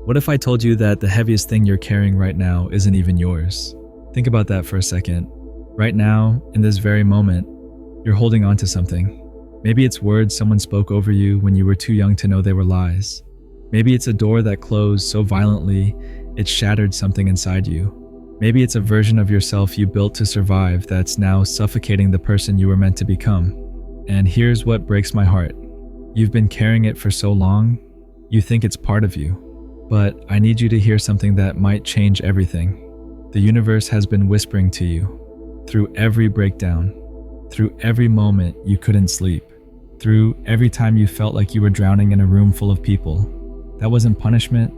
What if I told you that the heaviest thing you're carrying right now isn't even yours? Think about that for a second. Right now, in this very moment, you're holding on to something. Maybe it's words someone spoke over you when you were too young to know they were lies. Maybe it's a door that closed so violently it shattered something inside you. Maybe it's a version of yourself you built to survive that's now suffocating the person you were meant to become. And here's what breaks my heart. You've been carrying it for so long, you think it's part of you. But I need you to hear something that might change everything. The universe has been whispering to you through every breakdown, through every moment you couldn't sleep, through every time you felt like you were drowning in a room full of people. That wasn't punishment,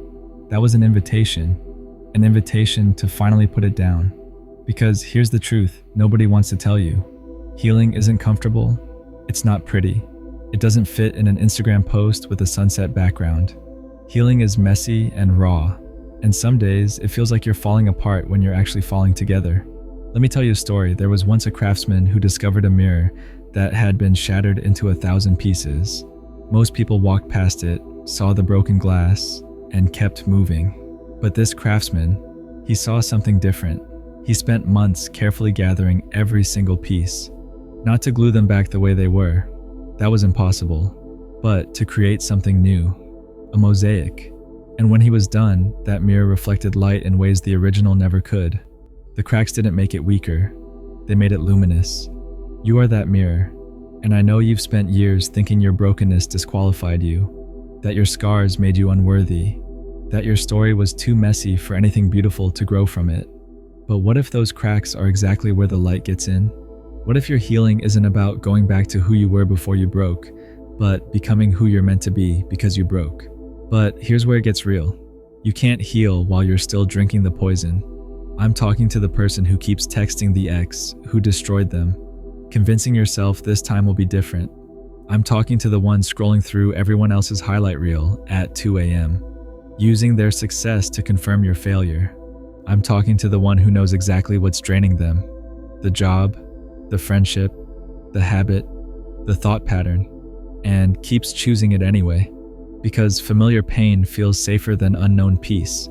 that was an invitation to finally put it down. Because here's the truth nobody wants to tell you. Healing isn't comfortable, it's not pretty. It doesn't fit in an Instagram post with a sunset background. Healing is messy and raw, and some days it feels like you're falling apart when you're actually falling together. Let me tell you a story. There was once a craftsman who discovered a mirror that had been shattered into 1,000 pieces. Most people walked past it, saw the broken glass, and kept moving. But this craftsman, he saw something different. He spent months carefully gathering every single piece, not to glue them back the way they were. That was impossible, but to create something new, a mosaic. And when he was done, that mirror reflected light in ways the original never could. The cracks didn't make it weaker, they made it luminous. You are that mirror, and I know you've spent years thinking your brokenness disqualified you, that your scars made you unworthy, that your story was too messy for anything beautiful to grow from it. But what if those cracks are exactly where the light gets in? What if your healing isn't about going back to who you were before you broke, but becoming who you're meant to be because you broke? But here's where it gets real. You can't heal while you're still drinking the poison. I'm talking to the person who keeps texting the ex who destroyed them, convincing yourself this time will be different. I'm talking to the one scrolling through everyone else's highlight reel at 2 a.m., using their success to confirm your failure. I'm talking to the one who knows exactly what's draining them. The job, the friendship, the habit, the thought pattern, and keeps choosing it anyway. Because familiar pain feels safer than unknown peace.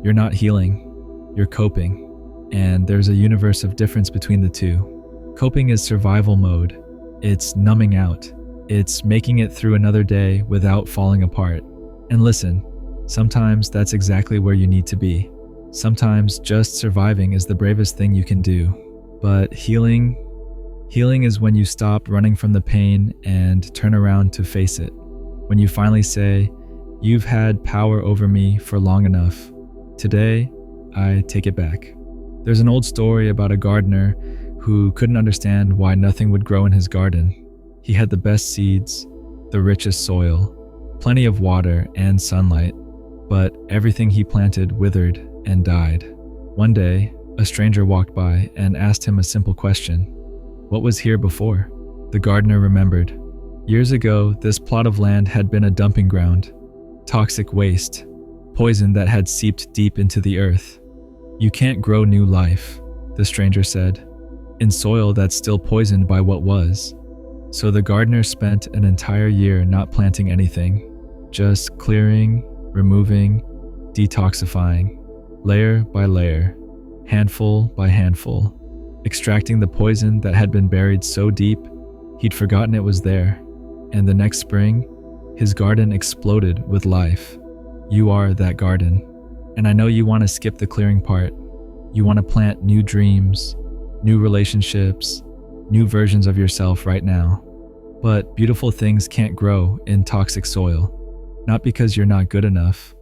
You're not healing, you're coping. And there's a universe of difference between the two. Coping is survival mode. It's numbing out. It's making it through another day without falling apart. And listen, sometimes that's exactly where you need to be. Sometimes just surviving is the bravest thing you can do. But healing is when you stop running from the pain and turn around to face it. When you finally say, "You've had power over me for long enough. Today, I take it back." There's an old story about a gardener who couldn't understand why nothing would grow in his garden. He had the best seeds, the richest soil, plenty of water and sunlight, but everything he planted withered and died. One day, a stranger walked by and asked him a simple question. What was here before? The gardener remembered. Years ago, this plot of land had been a dumping ground, toxic waste, poison that had seeped deep into the earth. You can't grow new life, the stranger said, in soil that's still poisoned by what was. So the gardener spent an entire year not planting anything, just clearing, removing, detoxifying, layer by layer, handful by handful, extracting the poison that had been buried so deep, he'd forgotten it was there. And the next spring, his garden exploded with life. You are that garden. And I know you want to skip the clearing part. You want to plant new dreams, new relationships, new versions of yourself right now. But beautiful things can't grow in toxic soil. Not because you're not good enough,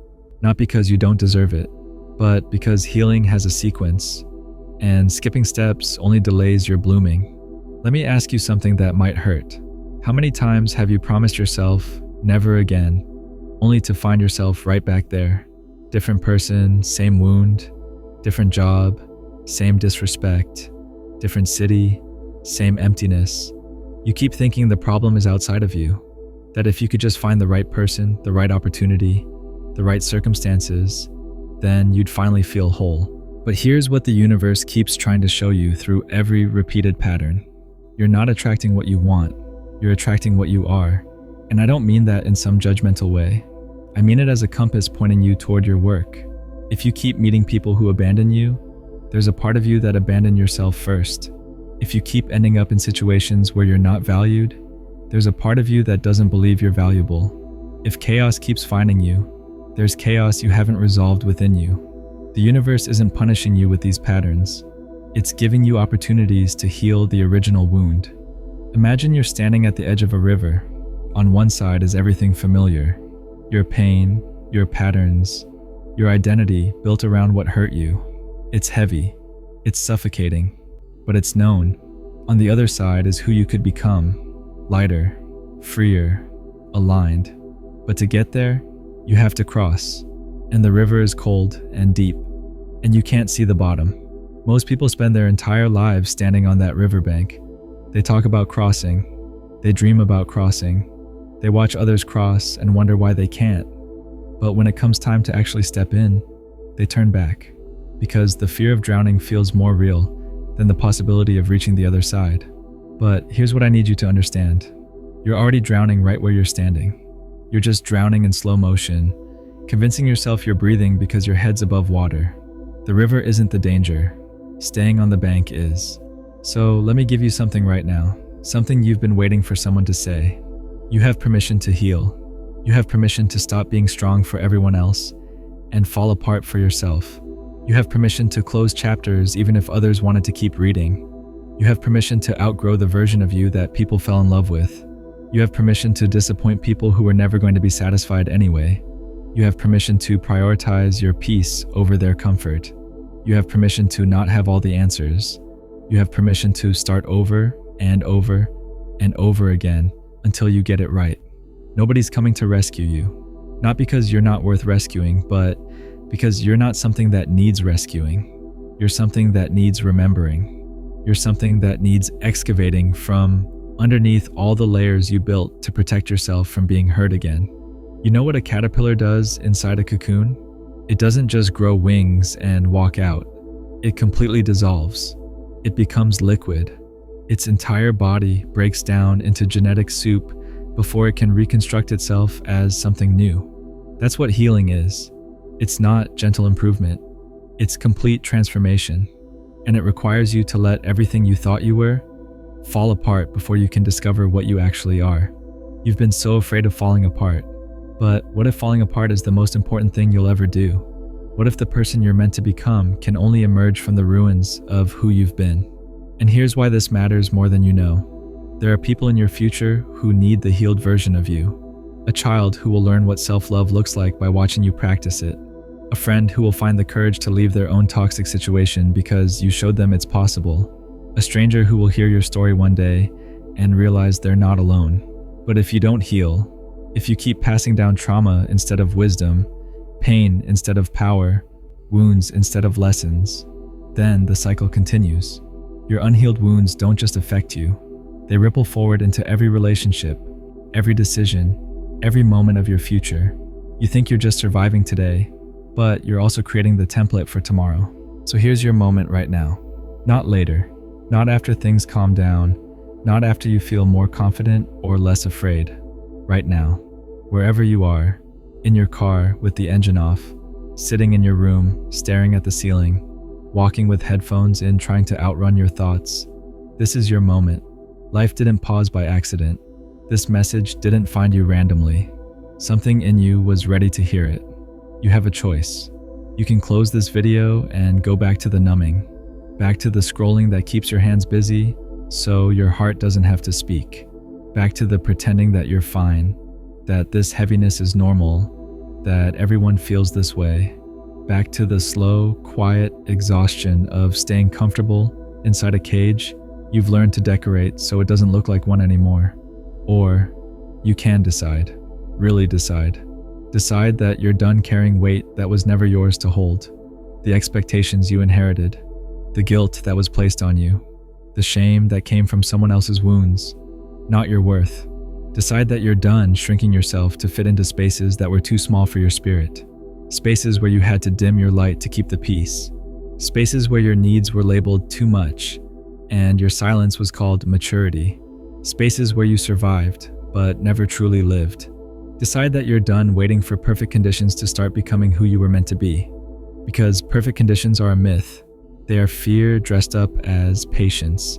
not because you don't deserve it, but because healing has a sequence, and skipping steps only delays your blooming. Let me ask you something that might hurt. How many times have you promised yourself, never again, only to find yourself right back there? Different person, same wound, different job, same disrespect, different city, same emptiness. You keep thinking the problem is outside of you, that if you could just find the right person, the right opportunity, the right circumstances, then you'd finally feel whole. But here's what the universe keeps trying to show you through every repeated pattern. You're not attracting what you want. You're attracting what you are. And I don't mean that in some judgmental way. I mean it as a compass pointing you toward your work. If you keep meeting people who abandon you, there's a part of you that abandoned yourself first. If you keep ending up in situations where you're not valued, there's a part of you that doesn't believe you're valuable. If chaos keeps finding you, there's chaos you haven't resolved within you. The universe isn't punishing you with these patterns. It's giving you opportunities to heal the original wound. Imagine you're standing at the edge of a river. On one side is everything familiar. Your pain, your patterns, your identity built around what hurt you. It's heavy, it's suffocating, but it's known. On the other side is who you could become, lighter, freer, aligned. But to get there, you have to cross, and the river is cold and deep, and you can't see the bottom. Most people spend their entire lives standing on that riverbank. They talk about crossing, they dream about crossing, they watch others cross and wonder why they can't. But when it comes time to actually step in, they turn back, because the fear of drowning feels more real than the possibility of reaching the other side. But here's what I need you to understand. You're already drowning right where you're standing. You're just drowning in slow motion, convincing yourself you're breathing because your head's above water. The river isn't the danger. Staying on the bank is. So let me give you something right now, something you've been waiting for someone to say. You have permission to heal. You have permission to stop being strong for everyone else and fall apart for yourself. You have permission to close chapters even if others wanted to keep reading. You have permission to outgrow the version of you that people fell in love with. You have permission to disappoint people who were never going to be satisfied anyway. You have permission to prioritize your peace over their comfort. You have permission to not have all the answers. You have permission to start over and over and over again until you get it right. Nobody's coming to rescue you. Not because you're not worth rescuing, but because you're not something that needs rescuing. You're something that needs remembering. You're something that needs excavating from underneath all the layers you built to protect yourself from being hurt again. You know what a caterpillar does inside a cocoon? It doesn't just grow wings and walk out. It completely dissolves. It becomes liquid. Its entire body breaks down into genetic soup before it can reconstruct itself as something new. That's what healing is. It's not gentle improvement. It's complete transformation. And it requires you to let everything you thought you were fall apart before you can discover what you actually are. You've been so afraid of falling apart. But what if falling apart is the most important thing you'll ever do? What if the person you're meant to become can only emerge from the ruins of who you've been? And here's why this matters more than you know. There are people in your future who need the healed version of you. A child who will learn what self-love looks like by watching you practice it. A friend who will find the courage to leave their own toxic situation because you showed them it's possible. A stranger who will hear your story one day and realize they're not alone. But if you don't heal, if you keep passing down trauma instead of wisdom, pain instead of power, wounds instead of lessons, then the cycle continues. Your unhealed wounds don't just affect you. They ripple forward into every relationship, every decision, every moment of your future. You think you're just surviving today, but you're also creating the template for tomorrow. So here's your moment right now. Not later, not after things calm down, not after you feel more confident or less afraid. Right now, wherever you are, in your car with the engine off, sitting in your room, staring at the ceiling, walking with headphones in trying to outrun your thoughts. This is your moment. Life didn't pause by accident. This message didn't find you randomly. Something in you was ready to hear it. You have a choice. You can close this video and go back to the numbing, back to the scrolling that keeps your hands busy so your heart doesn't have to speak, back to the pretending that you're fine, that this heaviness is normal, that everyone feels this way, back to the slow, quiet exhaustion of staying comfortable inside a cage you've learned to decorate so it doesn't look like one anymore. Or you can decide, really decide. Decide that you're done carrying weight that was never yours to hold, the expectations you inherited, the guilt that was placed on you, the shame that came from someone else's wounds, not your worth. Decide that you're done shrinking yourself to fit into spaces that were too small for your spirit, spaces where you had to dim your light to keep the peace, spaces where your needs were labeled too much and your silence was called maturity, spaces where you survived but never truly lived. Decide that you're done waiting for perfect conditions to start becoming who you were meant to be. Because perfect conditions are a myth. They are fear dressed up as patience.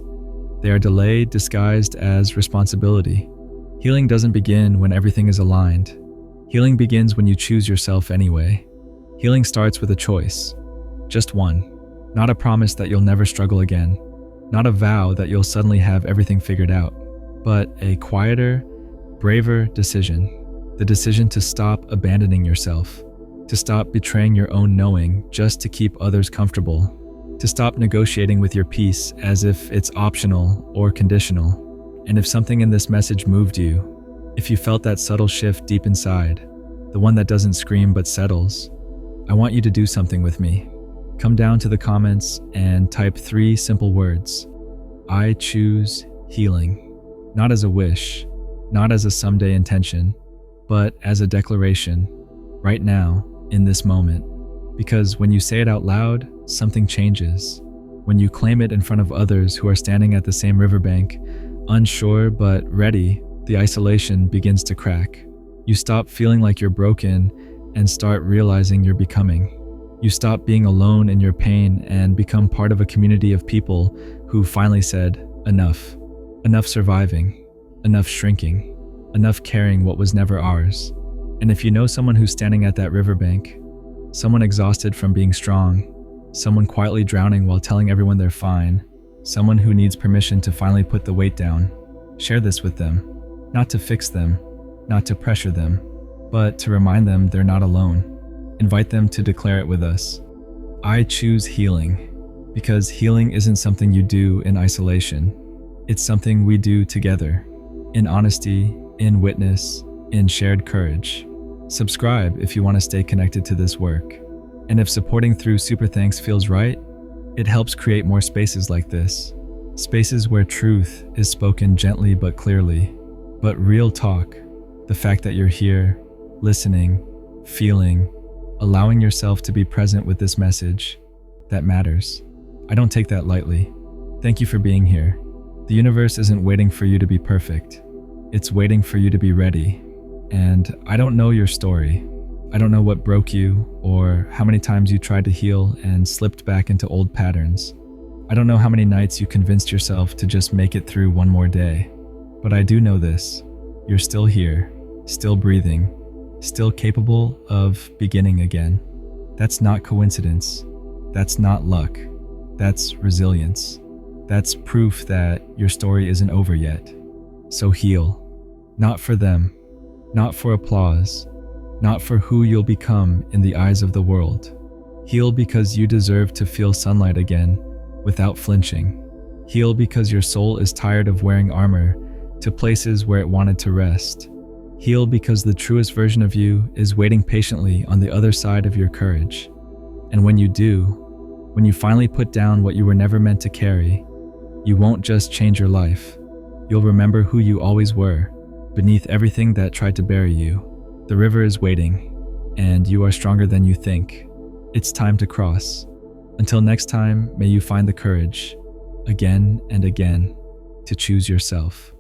They are delay disguised as responsibility. Healing doesn't begin when everything is aligned. Healing begins when you choose yourself anyway. Healing starts with a choice. Just one. Not a promise that you'll never struggle again. Not a vow that you'll suddenly have everything figured out. But a quieter, braver decision. The decision to stop abandoning yourself. To stop betraying your own knowing just to keep others comfortable. To stop negotiating with your peace as if it's optional or conditional. And if something in this message moved you, if you felt that subtle shift deep inside, the one that doesn't scream but settles, I want you to do something with me. Come down to the comments and type 3 simple words. I choose healing. Not as a wish, not as a someday intention, but as a declaration, right now, in this moment. Because when you say it out loud, something changes. When you claim it in front of others who are standing at the same riverbank, unsure but ready, the isolation begins to crack. You stop feeling like you're broken and start realizing you're becoming. You stop being alone in your pain and become part of a community of people who finally said, enough. Enough surviving. Enough shrinking. Enough carrying what was never ours. And if you know someone who's standing at that riverbank, someone exhausted from being strong, someone quietly drowning while telling everyone they're fine, someone who needs permission to finally put the weight down, share this with them. Not to fix them, not to pressure them, but to remind them they're not alone. Invite them to declare it with us. I choose healing, because healing isn't something you do in isolation. It's something we do together, in honesty, in witness, in shared courage. Subscribe if you want to stay connected to this work. And if supporting through Super Thanks feels right, it helps create more spaces like this. Spaces where truth is spoken gently but clearly. But real talk, the fact that you're here, listening, feeling, allowing yourself to be present with this message, that matters. I don't take that lightly. Thank you for being here. The universe isn't waiting for you to be perfect. It's waiting for you to be ready. And I don't know your story. I don't know what broke you or how many times you tried to heal and slipped back into old patterns. I don't know how many nights you convinced yourself to just make it through one more day. But I do know this. You're still here, still breathing, still capable of beginning again. That's not coincidence. That's not luck. That's resilience. That's proof that your story isn't over yet. So heal. Not for them. Not for applause, not for who you'll become in the eyes of the world. Heal because you deserve to feel sunlight again without flinching. Heal because your soul is tired of wearing armor to places where it wanted to rest. Heal because the truest version of you is waiting patiently on the other side of your courage. And when you do, when you finally put down what you were never meant to carry, you won't just change your life. You'll remember who you always were. Beneath everything that tried to bury you, the river is waiting, and you are stronger than you think. It's time to cross. Until next time, may you find the courage, again and again, to choose yourself.